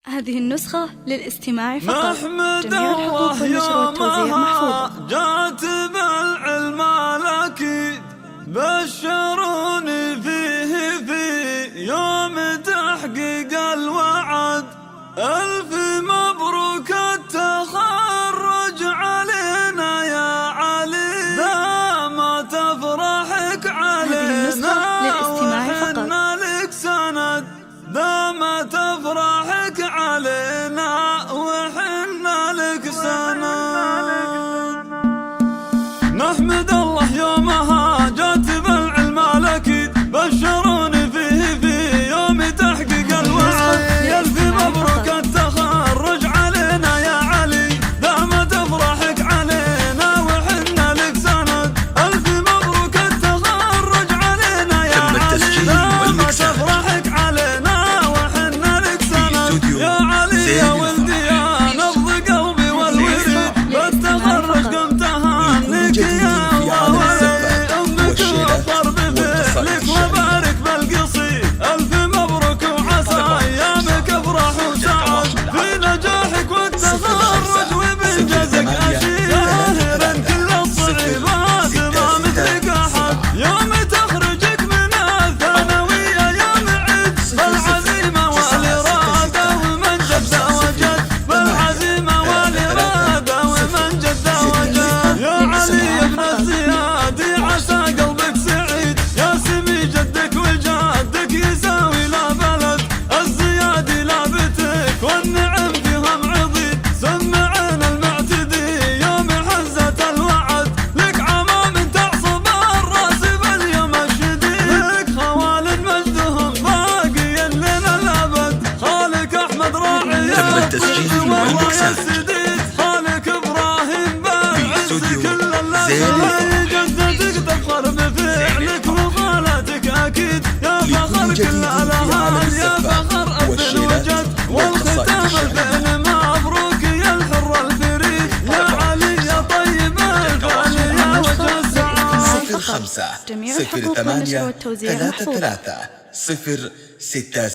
هذه النسخة للاستماع فقط. نحمد جميع الحقوق الله والنشر والتوزيع محفوظة. جات بالعلم الأكيد بشروني فيه في يوم تحقيق الوعد. ألف مبروك التخرج علينا يا علي، دام تفرحك علينا وحنا لك سند، دام تفرحك علينا وحنا لك سند. نحمد الله يومها جات بالعلم الأكيد بشروني فيه في يوم تحقيق الوعد. ألف مبروك التخرج علينا يا علي، دام تفرحك علينا وحنا لك سند. ألف مبروك التخرج علينا يا علي، دام تفرحك علينا وحنا لك سند. يا علي يا ولدي يا نبض قلبي والوريد، بالتخرج قمت أهنيك يا ولدي. أمك وفر بفعلك وبارك بالقصيد. ألف مبروك وعسى أيامك افرح وسعد في نجاحك والتخرج وبإنجازك أشيد. ظاهرا كل الصعيبات ما مثلك أحد، يوم تخرجك من الثانوية يوم عيد بالعزيمة والإرادة ومن جد وجد، بالعزيمة والإرادة ومن جد وجد. يا علي ابن الزيادي عسى قلبك سعيد، يا سمي جدك وجدك يساوي لا بلد. الزيادي لابتك والنعم فيهم عضيد، سمعنا المعتدي يوم حزت الوعد. لك عمام تعصب الراس باليوم الشديد، لك خوال مجدهم باقي لنا الابد. خالك احمد راعي تم التسجيل والمكساج خالك ابراهيم بالعز كل اللذات. جدتك تفخر بفعلك وخالتك اكيد، يا فخر كل الاهل يا فخر اب الوجد. والختام الفعل مبروك يا الحر الفريد، يا علي يا طيب الفعل يا وجه السعاد. 05 جميع الحقوق والنشر 08 والتوزيع محفوظة. 33 06